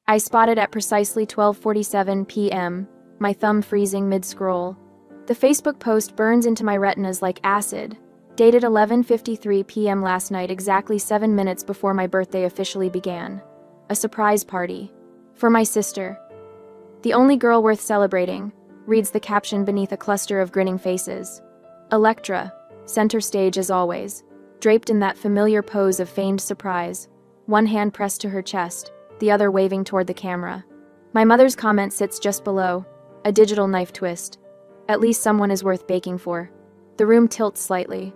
I spotted at precisely 12:47 p.m., my thumb freezing mid-scroll. The Facebook post burns into my retinas like acid. Dated 11:53 p.m. last night, exactly 7 minutes before my birthday officially began. A surprise party. For my sister. The only girl worth celebrating, reads the caption beneath a cluster of grinning faces. Electra, center stage as always, draped in that familiar pose of feigned surprise, one hand pressed to her chest, the other waving toward the camera. My mother's comment sits just below, a digital knife twist. At least someone is worth baking for. The room tilts slightly.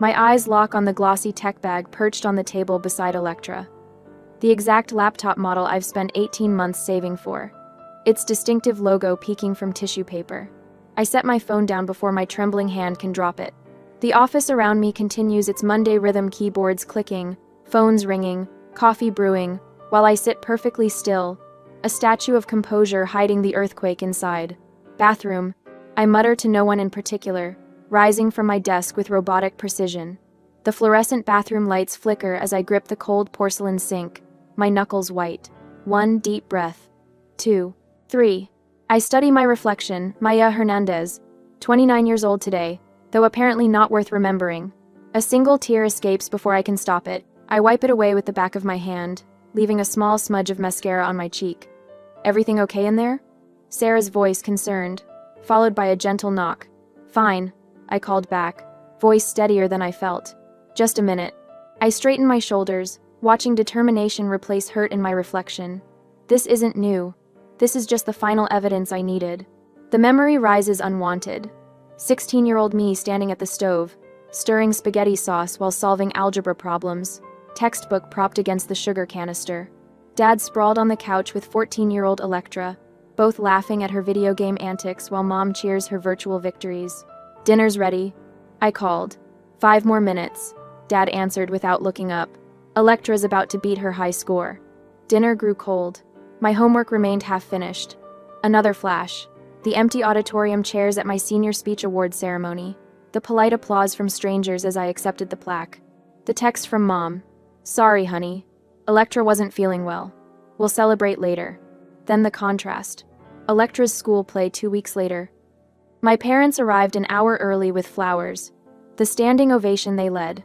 My eyes lock on the glossy tech bag perched on the table beside Electra. The exact laptop model I've spent 18 months saving for. Its distinctive logo peeking from tissue paper. I set my phone down before my trembling hand can drop it. The office around me continues its Monday rhythm, keyboards clicking, phones ringing, coffee brewing, while I sit perfectly still, a statue of composure hiding the earthquake inside. Bathroom, I mutter to no one in particular, rising from my desk with robotic precision. The fluorescent bathroom lights flicker as I grip the cold porcelain sink, my knuckles white. 1 deep breath. 2. 3. I study my reflection, Maya Hernandez, 29 years old today, though apparently not worth remembering. A single tear escapes before I can stop it. I wipe it away with the back of my hand, leaving a small smudge of mascara on my cheek. Everything okay in there? Sarah's voice concerned, followed by a gentle knock. Fine, I called back, voice steadier than I felt. Just a minute. I straighten my shoulders, watching determination replace hurt in my reflection. This isn't new. This is just the final evidence I needed. The memory rises unwanted. 16-year-old me standing at the stove, stirring spaghetti sauce while solving algebra problems, textbook propped against the sugar canister. Dad sprawled on the couch with 14-year-old Electra, both laughing at her video game antics while Mom cheers her virtual victories. Dinner's ready, I called. 5 more minutes, Dad answered without looking up. Electra's about to beat her high score. Dinner grew cold. My homework remained half-finished. Another flash. The empty auditorium chairs at my senior speech award ceremony. The polite applause from strangers as I accepted the plaque. The text from Mom. Sorry, honey. Electra wasn't feeling well. We'll celebrate later. Then the contrast. Electra's school play 2 weeks later. My parents arrived an hour early with flowers. The standing ovation they led.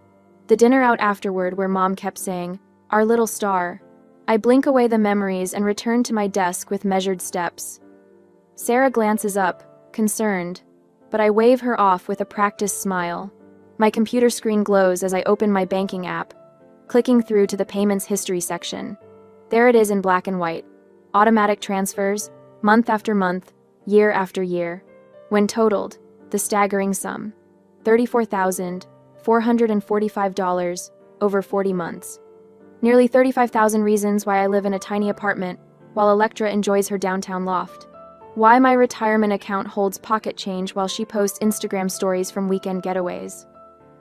The dinner out afterward where Mom kept saying, "Our little star." I blink away the memories and return to my desk with measured steps. Sarah glances up, concerned, but I wave her off with a practiced smile. My computer screen glows as I open my banking app, clicking through to the payments history section. There it is in black and white. Automatic transfers, month after month, year after year. When totaled, the staggering sum. $34,445 over 40 months. Nearly 35,000 reasons why I live in a tiny apartment, while Electra enjoys her downtown loft. Why my retirement account holds pocket change while she posts Instagram stories from weekend getaways.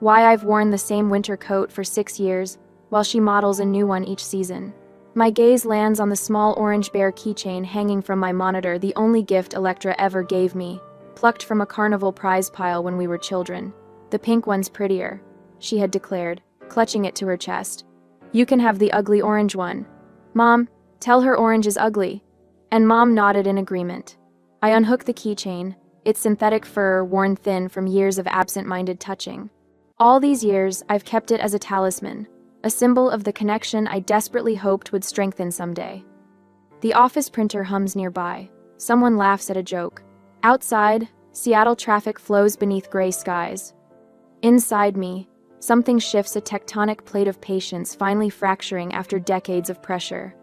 Why I've worn the same winter coat for 6 years, while she models a new one each season. My gaze lands on the small orange bear keychain hanging from my monitor, the only gift Electra ever gave me, plucked from a carnival prize pile when we were children. The pink one's prettier, she had declared, clutching it to her chest. You can have the ugly orange one. Mom, tell her orange is ugly. And Mom nodded in agreement. I unhook the keychain, its synthetic fur worn thin from years of absent-minded touching. All these years, I've kept it as a talisman, a symbol of the connection I desperately hoped would strengthen someday. The office printer hums nearby. Someone laughs at a joke. Outside, Seattle traffic flows beneath gray skies. Inside me, something shifts, a tectonic plate of patience finally fracturing after decades of pressure.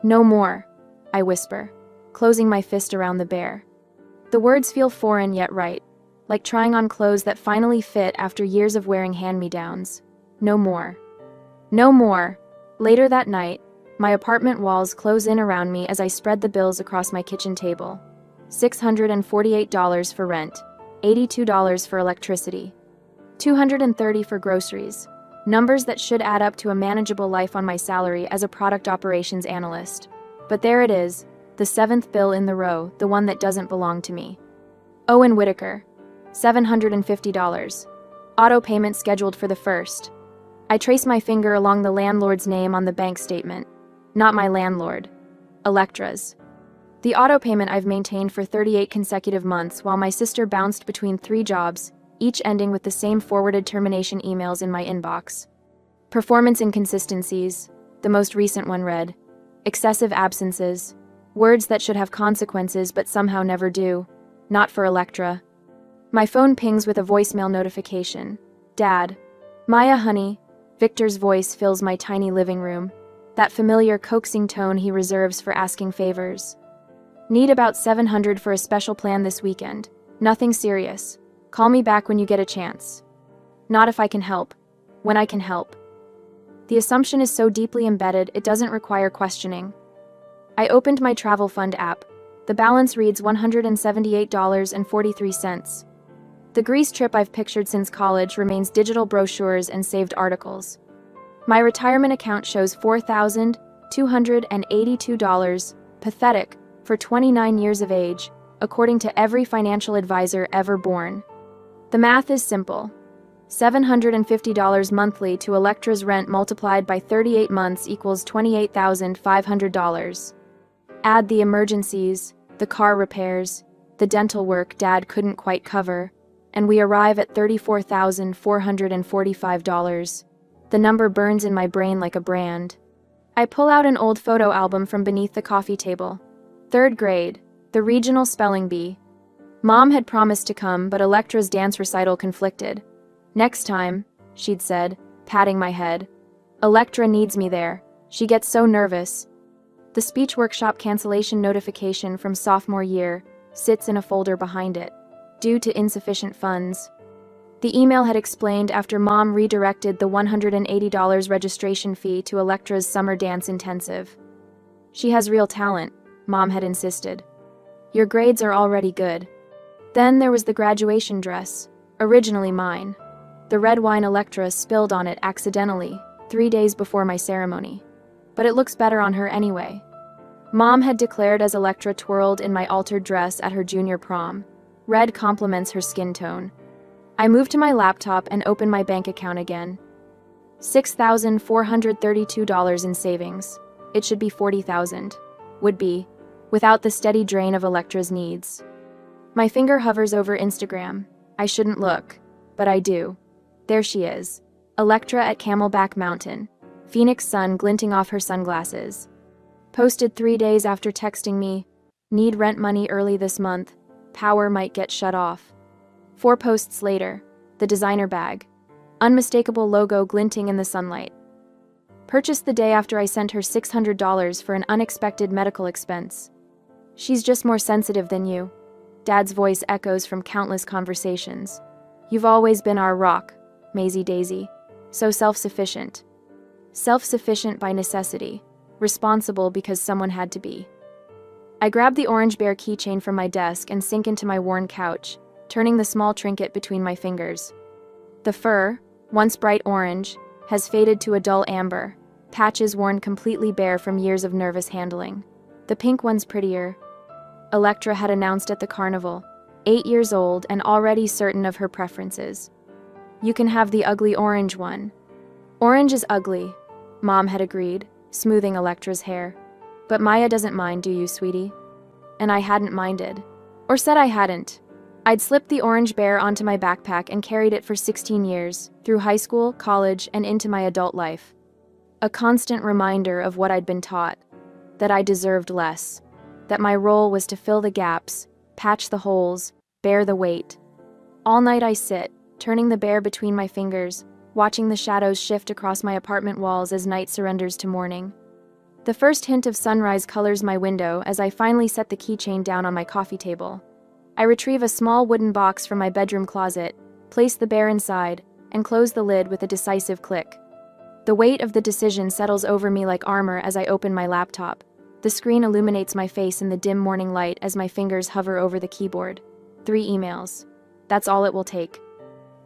No more, I whisper, closing my fist around the bear. The words feel foreign yet right, like trying on clothes that finally fit after years of wearing hand-me-downs. No more. No more. Later that night, my apartment walls close in around me as I spread the bills across my kitchen table. $648 for rent, $82 for electricity, $230 for groceries, numbers that should add up to a manageable life on my salary as a product operations analyst. But there it is, the 7th bill in the row, the one that doesn't belong to me. Owen Whitaker, $750. Auto payment scheduled for the 1st. I trace my finger along the landlord's name on the bank statement. Not my landlord. Electra's. The auto payment I've maintained for 38 consecutive months while my sister bounced between 3 jobs, each ending with the same forwarded termination emails in my inbox. Performance inconsistencies. The most recent one read, excessive absences. Words that should have consequences but somehow never do. Not for Electra. My phone pings with a voicemail notification. Dad. Maya, honey. Victor's voice fills my tiny living room. That familiar coaxing tone he reserves for asking favors. Need about $700 for a special plan this weekend. Nothing serious. Call me back when you get a chance. Not if I can help. When I can help. The assumption is so deeply embedded, it doesn't require questioning. I opened my travel fund app. The balance reads $178.43. The Greece trip I've pictured since college remains digital brochures and saved articles. My retirement account shows $4,282, pathetic, for 29 years of age, according to every financial advisor ever born. The math is simple. $750 monthly to Electra's rent multiplied by 38 months equals $28,500. Add the emergencies, the car repairs, the dental work Dad couldn't quite cover, and we arrive at $34,445. The number burns in my brain like a brand. I pull out an old photo album from beneath the coffee table. 3rd grade, the regional spelling bee. Mom had promised to come, but Electra's dance recital conflicted. Next time, she'd said, patting my head. Electra needs me there. She gets so nervous. The speech workshop cancellation notification from sophomore year sits in a folder behind it, due to insufficient funds. The email had explained after Mom redirected the $180 registration fee to Electra's summer dance intensive. She has real talent, Mom had insisted. Your grades are already good. Then there was the graduation dress, originally mine. The red wine Electra spilled on it accidentally, 3 days before my ceremony. But it looks better on her anyway. Mom had declared as Electra twirled in my altered dress at her junior prom. Red complements her skin tone. I moved to my laptop and opened my bank account again. $6,432 in savings. It should be $40,000. Would be, without the steady drain of Electra's needs. My finger hovers over Instagram. I shouldn't look, but I do. There she is. Electra at Camelback Mountain. Phoenix sun glinting off her sunglasses. Posted 3 days after texting me, need rent money early this month, power might get shut off. 4 posts later, the designer bag. Unmistakable logo glinting in the sunlight. Purchased the day after I sent her $600 for an unexpected medical expense. She's just more sensitive than you. Dad's voice echoes from countless conversations. You've always been our rock, Maisie Daisy. So self-sufficient. Self-sufficient by necessity. Responsible because someone had to be. I grab the orange bear keychain from my desk and sink into my worn couch, turning the small trinket between my fingers. The fur, once bright orange, has faded to a dull amber, patches worn completely bare from years of nervous handling. The pink one's prettier. Electra had announced at the carnival, 8 years old and already certain of her preferences. You can have the ugly orange one. Orange is ugly, Mom had agreed, smoothing Electra's hair. But Maya doesn't mind, do you, sweetie? And I hadn't minded. Or said I hadn't. I'd slipped the orange bear onto my backpack and carried it for 16 years, through high school, college, and into my adult life. A constant reminder of what I'd been taught, that I deserved less, that my role was to fill the gaps, patch the holes, bear the weight. All night I sit, turning the bear between my fingers, watching the shadows shift across my apartment walls as night surrenders to morning. The first hint of sunrise colors my window as I finally set the keychain down on my coffee table. I retrieve a small wooden box from my bedroom closet, place the bear inside, and close the lid with a decisive click. The weight of the decision settles over me like armor as I open my laptop. The screen illuminates my face in the dim morning light as my fingers hover over the keyboard. 3 emails. That's all it will take.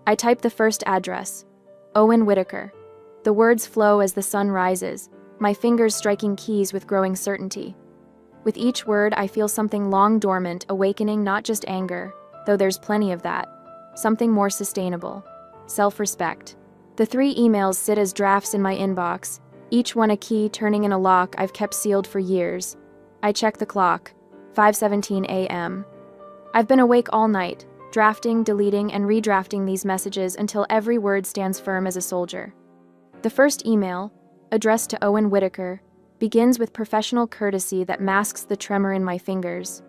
I type the first address. Owen Whitaker. The words flow as the sun rises, my fingers striking keys with growing certainty. With each word, I feel something long dormant awakening, not just anger, though there's plenty of that. Something more sustainable. Self-respect. The 3 emails sit as drafts in my inbox, each one a key turning in a lock I've kept sealed for years. I check the clock. 5:17 a.m. I've been awake all night, drafting, deleting, and redrafting these messages until every word stands firm as a soldier. The first email, addressed to Owen Whitaker, begins with professional courtesy that masks the tremor in my fingers.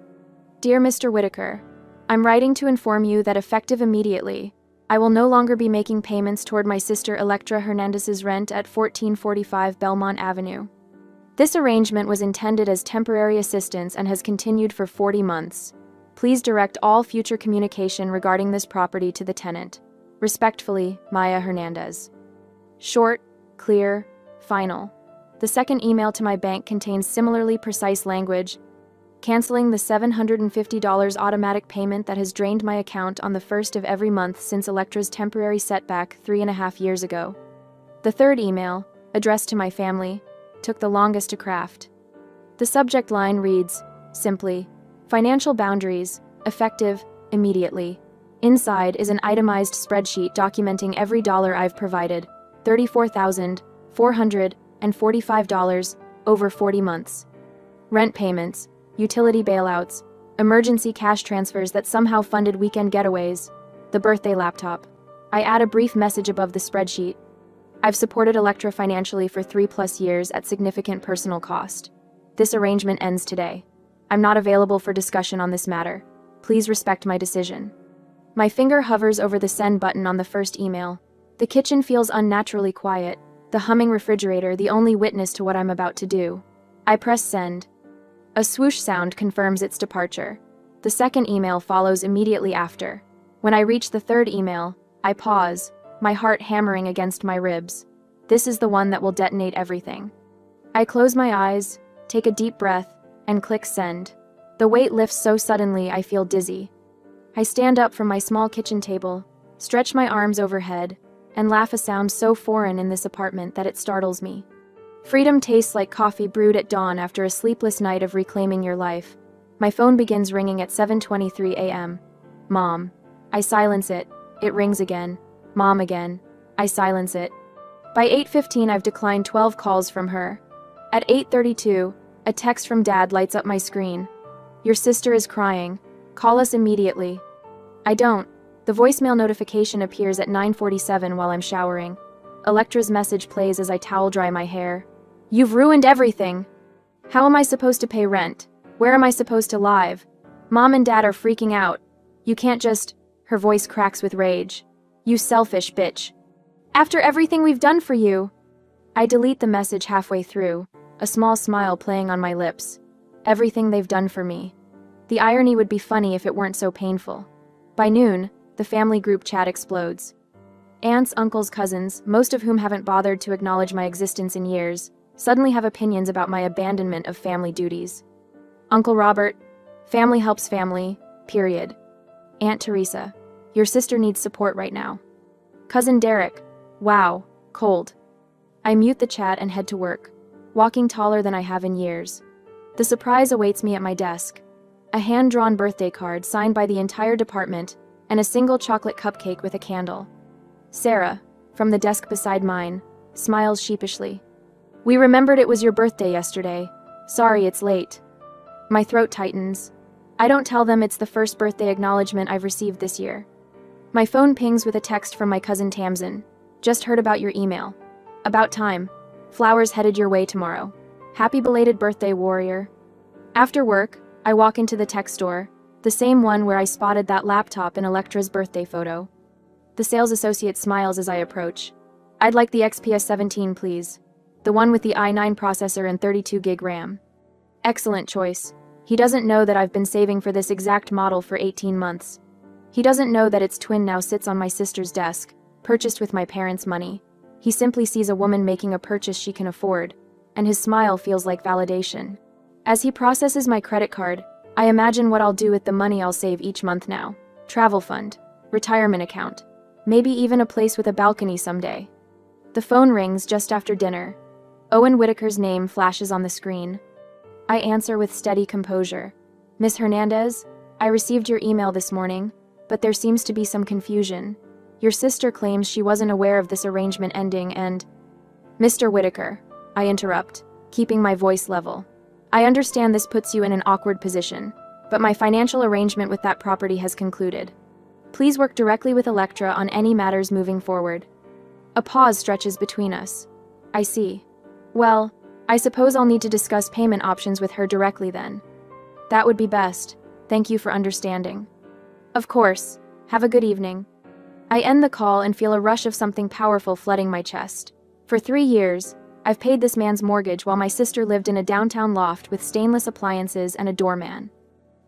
Dear Mr. Whitaker, I'm writing to inform you that effective immediately, I will no longer be making payments toward my sister Electra Hernandez's rent at 1445 Belmont Avenue. This arrangement was intended as temporary assistance and has continued for 40 months. Please direct all future communication regarding this property to the tenant. Respectfully, Maya Hernandez. Short, clear, final. The second email to my bank contains similarly precise language, canceling the $750 automatic payment that has drained my account on the first of every month since Electra's temporary setback 3.5 years ago. The third email, addressed to my family, took the longest to craft. The subject line reads, simply, financial boundaries, effective, immediately. Inside is an itemized spreadsheet documenting every dollar I've provided, $34,445 over 40 months. Rent payments, utility bailouts, emergency cash transfers that somehow funded weekend getaways, the birthday laptop. I add a brief message above the spreadsheet. I've supported Electra financially for 3+ years at significant personal cost. This arrangement ends today. I'm not available for discussion on this matter. Please respect my decision. My finger hovers over the send button on the first email. The kitchen feels unnaturally quiet, the humming refrigerator the only witness to what I'm about to do. I press send. A swoosh sound confirms its departure. The second email follows immediately after. When I reach the third email, I pause, my heart hammering against my ribs. This is the one that will detonate everything. I close my eyes, take a deep breath, and click send. The weight lifts so suddenly I feel dizzy. I stand up from my small kitchen table, stretch my arms overhead, and laugh a sound so foreign in this apartment that it startles me. Freedom tastes like coffee brewed at dawn after a sleepless night of reclaiming your life. My phone begins ringing at 7:23 a.m. Mom. I silence it. It rings again. Mom again. I silence it. By 8:15 I've declined 12 calls from her. At 8:32, a text from Dad lights up my screen. Your sister is crying. Call us immediately. I don't. The voicemail notification appears at 9:47 while I'm showering. Electra's message plays as I towel dry my hair. You've ruined everything. How am I supposed to pay rent? Where am I supposed to live? Mom and Dad are freaking out. You can't just... Her voice cracks with rage. You selfish bitch. After everything we've done for you. I delete the message halfway through, a small smile playing on my lips. Everything they've done for me. The irony would be funny if it weren't so painful. By noon, the family group chat explodes. Aunts, uncles, cousins, most of whom haven't bothered to acknowledge my existence in years, suddenly have opinions about my abandonment of family duties. Uncle Robert, family helps family, period. Aunt Teresa, your sister needs support right now. Cousin Derek, wow, cold. I mute the chat and head to work, walking taller than I have in years. The surprise awaits me at my desk. A hand-drawn birthday card signed by the entire department and a single chocolate cupcake with a candle. Sarah, from the desk beside mine, smiles sheepishly. We remembered it was your birthday yesterday. Sorry it's late. My throat tightens. I don't tell them it's the first birthday acknowledgement I've received this year. My phone pings with a text from my cousin Tamsin. Just heard about your email. About time. Flowers headed your way tomorrow. Happy belated birthday, warrior. After work, I walk into the tech store, the same one where I spotted that laptop in Electra's birthday photo. The sales associate smiles as I approach. I'd like the XPS 17, please. The one with the i9 processor and 32 gig RAM. Excellent choice. He doesn't know that I've been saving for this exact model for 18 months. He doesn't know that its twin now sits on my sister's desk, purchased with my parents' money. He simply sees a woman making a purchase she can afford, and his smile feels like validation. As he processes my credit card, I imagine what I'll do with the money I'll save each month now. Travel fund, retirement account, maybe even a place with a balcony someday. The phone rings just after dinner. Owen Whitaker's name flashes on the screen. I answer with steady composure. Miss Hernandez, I received your email this morning, but there seems to be some confusion. Your sister claims she wasn't aware of this arrangement ending and... Mr. Whitaker, I interrupt, keeping my voice level. I understand this puts you in an awkward position, but my financial arrangement with that property has concluded. Please work directly with Electra on any matters moving forward. A pause stretches between us. I see. Well, I suppose I'll need to discuss payment options with her directly then. That would be best. Thank you for understanding. Of course. Have a good evening. I end the call and feel a rush of something powerful flooding my chest. For 3 years, I've paid this man's mortgage while my sister lived in a downtown loft with stainless appliances and a doorman.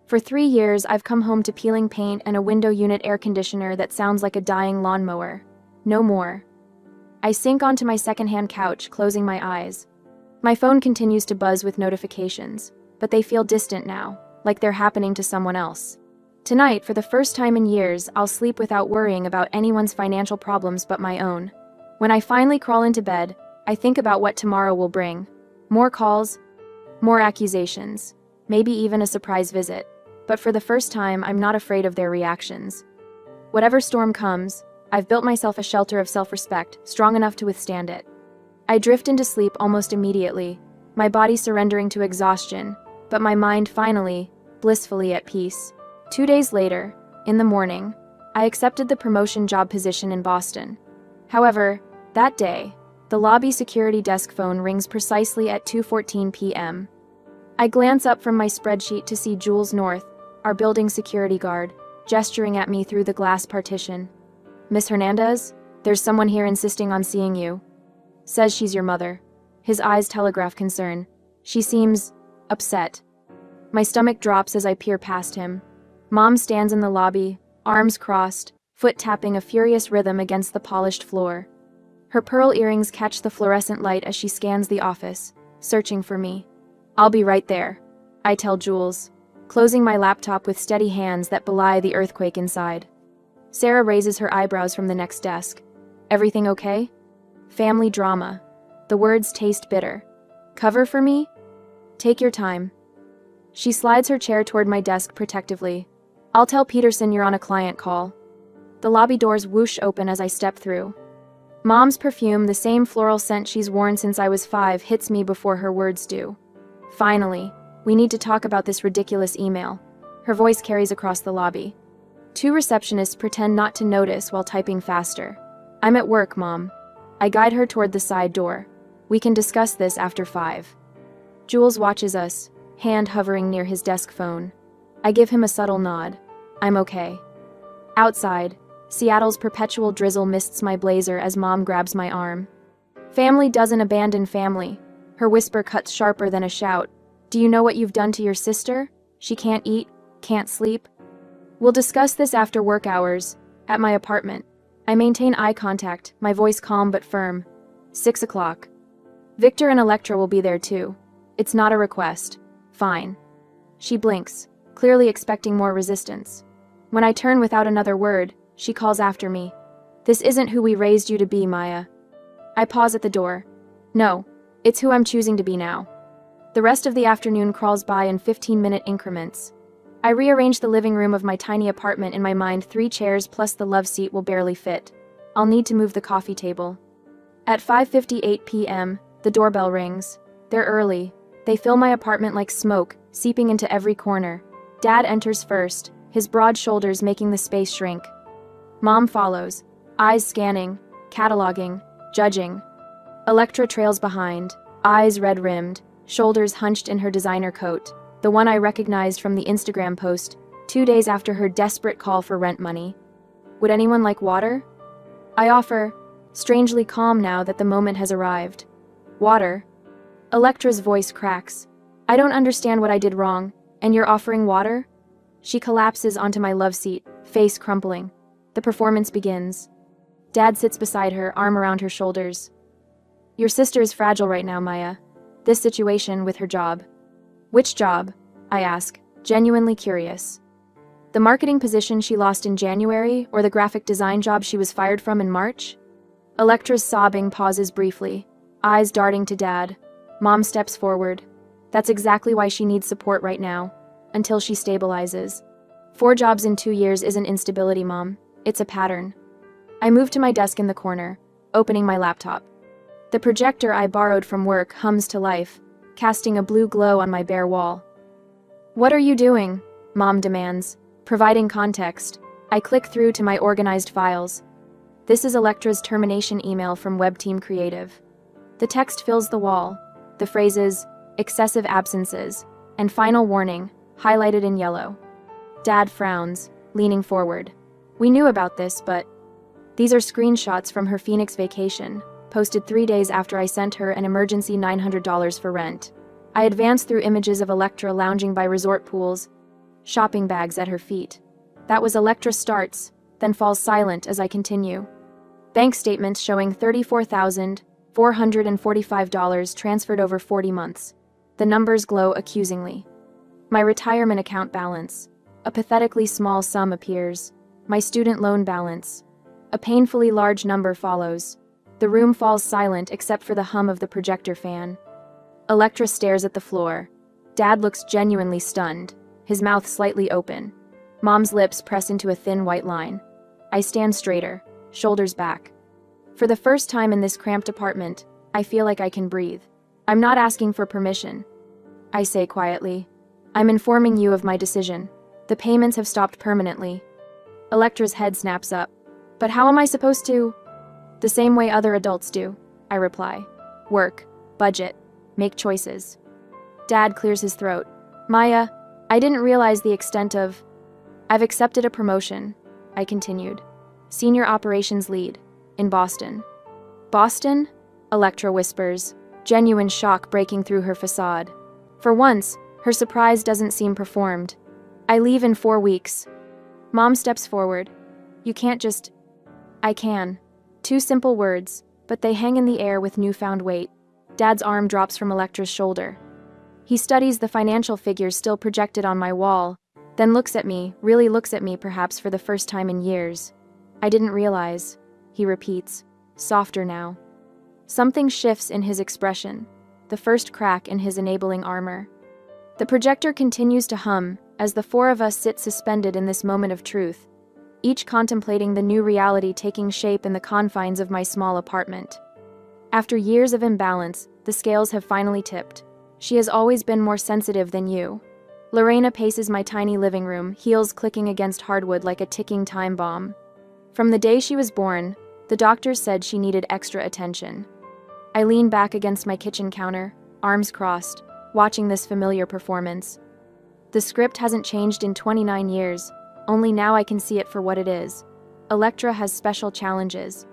For 3 years, I've come home to peeling paint and a window unit air conditioner that sounds like a dying lawnmower. No more. I sink onto my secondhand couch, closing my eyes. My phone continues to buzz with notifications, but they feel distant now, like they're happening to someone else. Tonight, for the first time in years, I'll sleep without worrying about anyone's financial problems but my own. When I finally crawl into bed, I think about what tomorrow will bring. More calls, more accusations, maybe even a surprise visit. But for the first time, I'm not afraid of their reactions. Whatever storm comes, I've built myself a shelter of self-respect, strong enough to withstand it. I drift into sleep almost immediately, my body surrendering to exhaustion, but my mind finally, blissfully at peace. 2 days later, in the morning, I accepted the promotion job position in Boston. However, that day, the lobby security desk phone rings precisely at 2:14 p.m. I glance up from my spreadsheet to see Jules North, our building security guard, gesturing at me through the glass partition. "Miss Hernandez, there's someone here insisting on seeing you. Says she's your mother." His eyes telegraph concern. She seems upset. My stomach drops as I peer past him. Mom stands in the lobby, arms crossed, foot tapping a furious rhythm against the polished floor. Her pearl earrings catch the fluorescent light as she scans the office, searching for me. "I'll be right there," I tell Jules, closing my laptop with steady hands that belie the earthquake inside. Sarah raises her eyebrows from the next desk. "Everything okay?" "Family drama." The words taste bitter. "Cover for me?" "Take your time." She slides her chair toward my desk protectively. "I'll tell Peterson you're on a client call." The lobby doors whoosh open as I step through. Mom's perfume, the same floral scent she's worn since I was 5, hits me before her words do. "Finally, we need to talk about this ridiculous email." Her voice carries across the lobby. 2 receptionists pretend not to notice while typing faster. "I'm at work, Mom." I guide her toward the side door. "We can discuss this after 5. Jules watches us, hand hovering near his desk phone. I give him a subtle nod. I'm okay. Outside, Seattle's perpetual drizzle mists my blazer as Mom grabs my arm. "Family doesn't abandon family." Her whisper cuts sharper than a shout. "Do you know what you've done to your sister? She can't eat, can't sleep." "We'll discuss this after work hours, at my apartment." I maintain eye contact, my voice calm but firm. 6 o'clock. Victor and Electra will be there too. It's not a request. Fine. She blinks, clearly expecting more resistance. When I turn without another word, she calls after me. "This isn't who we raised you to be, Maya." I pause at the door. "No, it's who I'm choosing to be now." The rest of the afternoon crawls by in 15-minute increments. I rearrange the living room of my tiny apartment in my mind. 3 chairs plus the love seat will barely fit. I'll need to move the coffee table. At 5:58 p.m., the doorbell rings. They're early. They fill my apartment like smoke, seeping into every corner. Dad enters first, his broad shoulders making the space shrink. Mom follows, eyes scanning, cataloging, judging. Electra trails behind, eyes red-rimmed, shoulders hunched in her designer coat, the one I recognized from the Instagram post, 2 days after her desperate call for rent money. "Would anyone like water?" I offer, strangely calm now that the moment has arrived. "Water?" Electra's voice cracks. "I don't understand what I did wrong, and you're offering water?" She collapses onto my love seat, face crumpling. The performance begins. Dad sits beside her, arm around her shoulders. "Your sister is fragile right now, Maya. This situation with her job." "Which job?" I ask, genuinely curious. "The marketing position she lost in January, or the graphic design job she was fired from in March?" Electra's sobbing pauses briefly, eyes darting to Dad. Mom steps forward. "That's exactly why she needs support right now, until she stabilizes. 4 jobs in 2 years isn't instability, Mom. It's a pattern." I move to my desk in the corner, opening my laptop. The projector I borrowed from work hums to life, casting a blue glow on my bare wall. "What are you doing?" Mom demands. Providing context, I click through to my organized files. This is Electra's termination email from Web Team Creative. The text fills the wall. The phrases, excessive absences, and final warning, highlighted in yellow. Dad frowns, leaning forward. We knew about this, but... These are screenshots from her Phoenix vacation, posted 3 days after I sent her an emergency $900 for rent. I advance through images of Electra lounging by resort pools, shopping bags at her feet. That was Electra starts, then falls silent as I continue. Bank statements showing $34,445 transferred over 40 months. The numbers glow accusingly. My retirement account balance. A pathetically small sum appears. My student loan balance. A painfully large number follows. The room falls silent except for the hum of the projector fan. Electra stares at the floor. Dad looks genuinely stunned, his mouth slightly open. Mom's lips press into a thin white line. I stand straighter, shoulders back. For the first time in this cramped apartment, I feel like I can breathe. I'm not asking for permission. I say quietly. I'm informing you of my decision. The payments have stopped permanently. Electra's head snaps up. But how am I supposed to? The same way other adults do, I reply. Work, budget, make choices. Dad clears his throat. Maya, I didn't realize the extent of... I've accepted a promotion, I continued. Senior operations lead, in Boston. Boston? Electra whispers, genuine shock breaking through her facade. For once, her surprise doesn't seem performed. I leave in 4 weeks. Mom steps forward. You can't just... I can. 2 simple words, but they hang in the air with newfound weight. Dad's arm drops from Electra's shoulder. He studies the financial figures still projected on my wall, then looks at me, really looks at me perhaps for the first time in years. I didn't realize, he repeats, softer now. Something shifts in his expression, the first crack in his enabling armor. The projector continues to hum as the 4 of us sit suspended in this moment of truth, each contemplating the new reality taking shape in the confines of my small apartment. After years of imbalance, the scales have finally tipped. She has always been more sensitive than you. Lorena paces my tiny living room, heels clicking against hardwood like a ticking time bomb. From the day she was born, the doctors said she needed extra attention. I lean back against my kitchen counter, arms crossed, watching this familiar performance. The script hasn't changed in 29 years, only now I can see it for what it is. Electra has special challenges.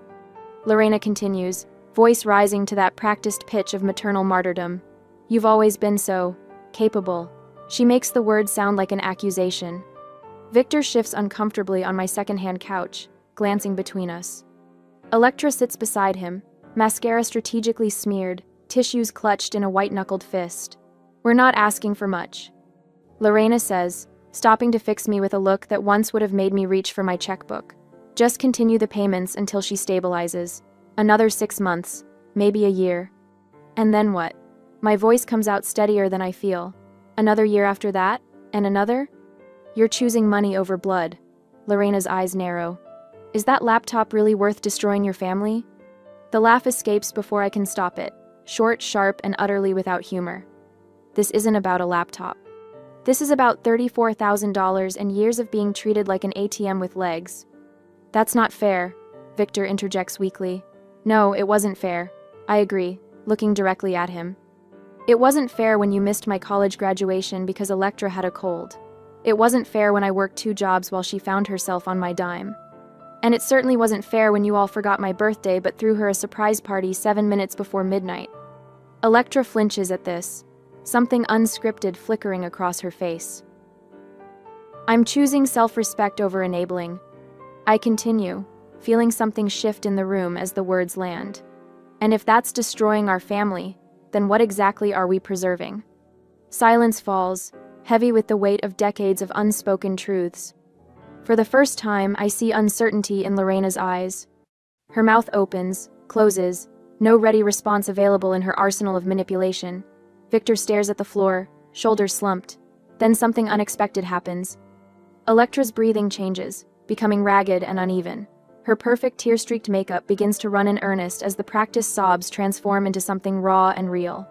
Lorena continues, voice rising to that practiced pitch of maternal martyrdom. You've always been so capable. She makes the word sound like an accusation. Victor shifts uncomfortably on my secondhand couch, glancing between us. Electra sits beside him, mascara strategically smeared, tissues clutched in a white-knuckled fist. We're not asking for much. Lorena says, stopping to fix me with a look that once would have made me reach for my checkbook. Just continue the payments until she stabilizes. Another 6 months, maybe a year. And then what? My voice comes out steadier than I feel. Another year after that? And another? You're choosing money over blood. Lorena's eyes narrow. Is that laptop really worth destroying your family? The laugh escapes before I can stop it, short, sharp, and utterly without humor. This isn't about a laptop. This is about $34,000 and years of being treated like an ATM with legs. That's not fair, Victor interjects weakly. No, it wasn't fair. I agree, looking directly at him. It wasn't fair when you missed my college graduation because Electra had a cold. It wasn't fair when I worked 2 jobs while she found herself on my dime. And it certainly wasn't fair when you all forgot my birthday but threw her a surprise party 7 minutes before midnight. Electra flinches at this, something unscripted flickering across her face. I'm choosing self-respect over enabling. I continue, feeling something shift in the room as the words land. And if that's destroying our family, then what exactly are we preserving? Silence falls, heavy with the weight of decades of unspoken truths. For the first time, I see uncertainty in Lorena's eyes. Her mouth opens, closes, no ready response available in her arsenal of manipulation. Victor stares at the floor, shoulders slumped. Then something unexpected happens. Electra's breathing changes, becoming ragged and uneven. Her perfect tear-streaked makeup begins to run in earnest as the practiced sobs transform into something raw and real.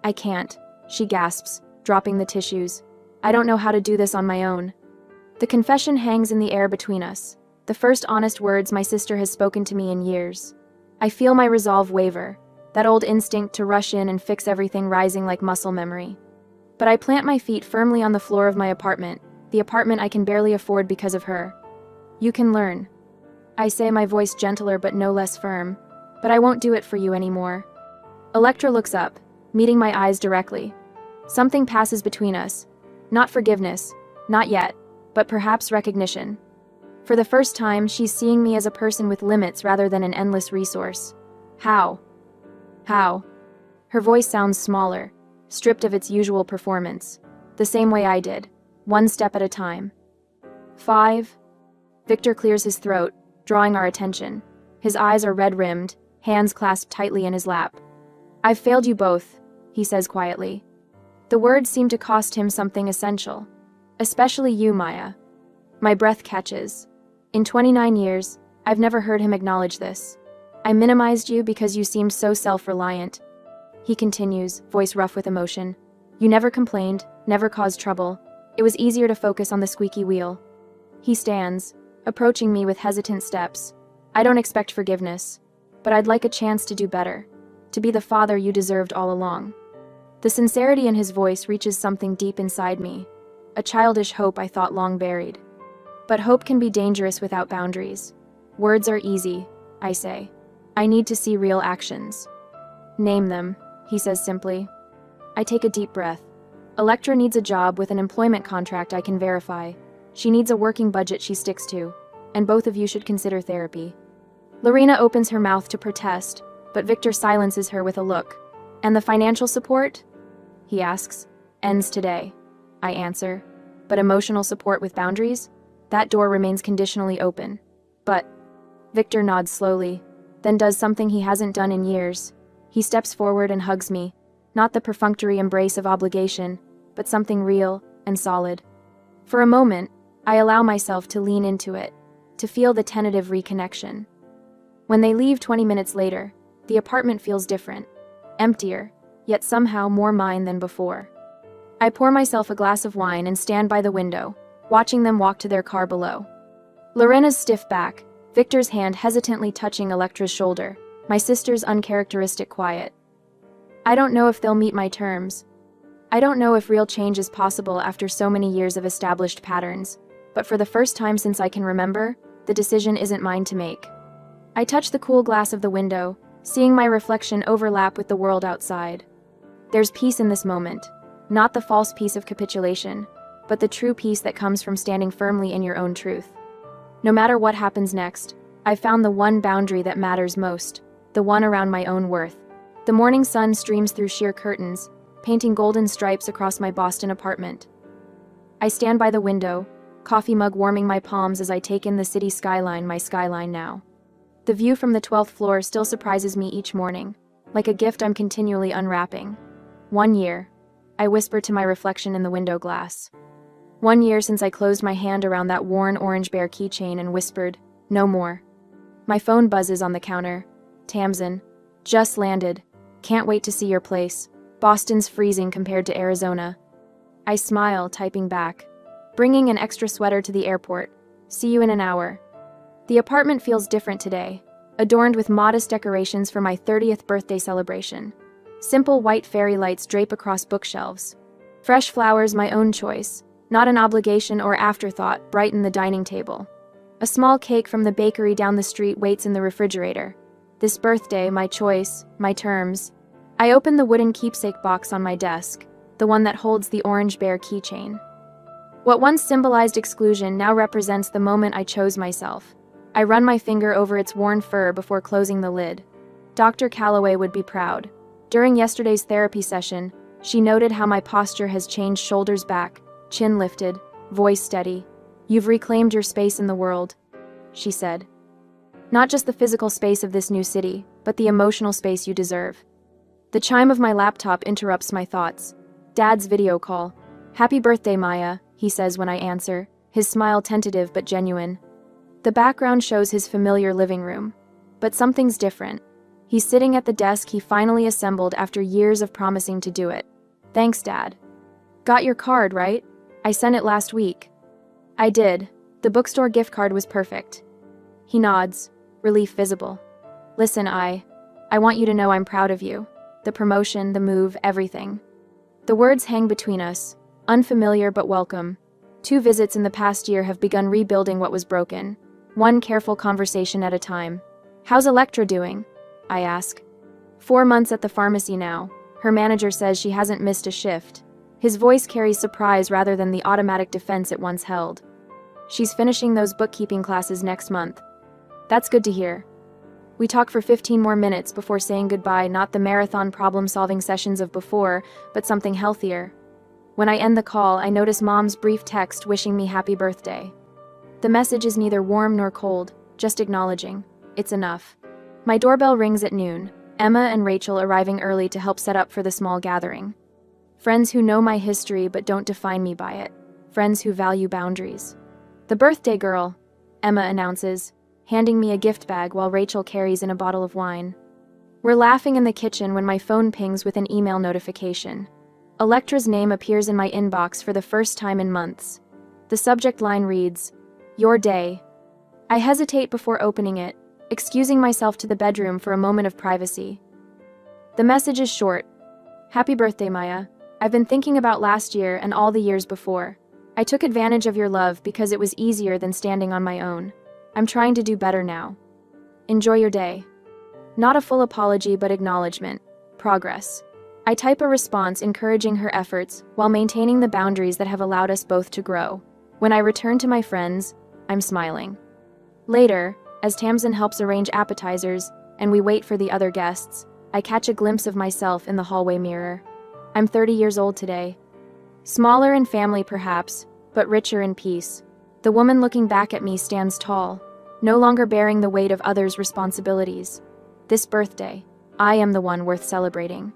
I can't, she gasps, dropping the tissues. I don't know how to do this on my own. The confession hangs in the air between us, the first honest words my sister has spoken to me in years. I feel my resolve waver, that old instinct to rush in and fix everything rising like muscle memory. But I plant my feet firmly on the floor of my apartment, the apartment I can barely afford because of her. You can learn. I say, my voice gentler but no less firm, but I won't do it for you anymore. Electra looks up, meeting my eyes directly. Something passes between us. Not forgiveness, not yet, but perhaps recognition. For the first time, she's seeing me as a person with limits rather than an endless resource. How? How? Her voice sounds smaller, stripped of its usual performance, the same way I did, one step at a time. 5. Victor clears his throat, drawing our attention. His eyes are red-rimmed, hands clasped tightly in his lap. I've failed you both, he says quietly. The words seem to cost him something essential. Especially you, Maya. My breath catches. In 29 years, I've never heard him acknowledge this. I minimized you because you seemed so self-reliant. He continues, voice rough with emotion. You never complained, never caused trouble. It was easier to focus on the squeaky wheel. He stands, approaching me with hesitant steps. I don't expect forgiveness, but I'd like a chance to do better, to be the father you deserved all along. The sincerity in his voice reaches something deep inside me, a childish hope I thought long buried. But hope can be dangerous without boundaries. Words are easy, I say. I need to see real actions. Name them, he says simply. I take a deep breath. Electra needs a job with an employment contract I can verify. She needs a working budget she sticks to, and both of you should consider therapy. Lorena opens her mouth to protest, but Victor silences her with a look. And the financial support? He asks. Ends today, I answer. But emotional support with boundaries? That door remains conditionally open. But Victor nods slowly, then does something he hasn't done in years. He steps forward and hugs me, not the perfunctory embrace of obligation, but something real and solid. For a moment, I allow myself to lean into it, to feel the tentative reconnection. When they leave 20 minutes later, the apartment feels different, emptier, yet somehow more mine than before. I pour myself a glass of wine and stand by the window, watching them walk to their car below. Lorena's stiff back, Victor's hand hesitantly touching Electra's shoulder, my sister's uncharacteristic quiet. I don't know if they'll meet my terms. I don't know if real change is possible after so many years of established patterns, but for the first time since I can remember, the decision isn't mine to make. I touch the cool glass of the window, seeing my reflection overlap with the world outside. There's peace in this moment, not the false peace of capitulation, but the true peace that comes from standing firmly in your own truth. No matter what happens next, I've found the one boundary that matters most, the one around my own worth. The morning sun streams through sheer curtains, painting golden stripes across my Boston apartment. I stand by the window, coffee mug warming my palms as I take in the city skyline, my skyline now. The view from the 12th floor still surprises me each morning, like a gift I'm continually unwrapping. 1 year, I whisper to my reflection in the window glass. 1 year since I closed my hand around that worn orange bear keychain and whispered, no more. My phone buzzes on the counter. Tamsin, just landed. Can't wait to see your place. Boston's freezing compared to Arizona. I smile, typing back. Bringing an extra sweater to the airport. See you in an hour. The apartment feels different today, adorned with modest decorations for my 30th birthday celebration. Simple white fairy lights drape across bookshelves. Fresh flowers, my own choice, not an obligation or afterthought, brighten the dining table. A small cake from the bakery down the street waits in the refrigerator. This birthday, my choice, my terms. I open the wooden keepsake box on my desk, the one that holds the orange bear keychain. What once symbolized exclusion now represents the moment I chose myself. I run my finger over its worn fur before closing the lid. Dr. Calloway would be proud. During yesterday's therapy session, she noted how my posture has changed, shoulders back, chin lifted, voice steady. You've reclaimed your space in the world, she said. Not just the physical space of this new city, but the emotional space you deserve. The chime of my laptop interrupts my thoughts. Dad's video call. Happy birthday, Maya, he says when I answer, his smile tentative but genuine. The background shows his familiar living room. But something's different. He's sitting at the desk he finally assembled after years of promising to do it. Thanks, Dad. Got your card, right? I sent it last week. I did. The bookstore gift card was perfect. He nods, relief visible. Listen, I want you to know I'm proud of you. The promotion, the move, everything. The words hang between us, unfamiliar but welcome. 2 visits in the past year have begun rebuilding what was broken, one careful conversation at a time. How's Electra doing? I ask. 4 months at the pharmacy now. Her manager says she hasn't missed a shift. His voice carries surprise rather than the automatic defense it once held. She's finishing those bookkeeping classes next month. That's good to hear. We talk for 15 more minutes before saying goodbye, not the marathon problem-solving sessions of before, but something healthier. When I end the call, I notice Mom's brief text wishing me happy birthday. The message is neither warm nor cold, just acknowledging. It's enough. My doorbell rings at noon, Emma and Rachel arriving early to help set up for the small gathering. Friends who know my history but don't define me by it. Friends who value boundaries. The birthday girl, Emma announces, handing me a gift bag while Rachel carries in a bottle of wine. We're laughing in the kitchen when my phone pings with an email notification. Electra's name appears in my inbox for the first time in months. The subject line reads, "Your day." I hesitate before opening it, excusing myself to the bedroom for a moment of privacy. The message is short. Happy birthday, Maya. I've been thinking about last year and all the years before. I took advantage of your love because it was easier than standing on my own. I'm trying to do better now. Enjoy your day. Not a full apology, but acknowledgement. Progress. I type a response encouraging her efforts while maintaining the boundaries that have allowed us both to grow. When I return to my friends, I'm smiling. Later, as Tamsin helps arrange appetizers and we wait for the other guests, I catch a glimpse of myself in the hallway mirror. I'm 30 years old today. Smaller in family perhaps, but richer in peace. The woman looking back at me stands tall, no longer bearing the weight of others' responsibilities. This birthday, I am the one worth celebrating.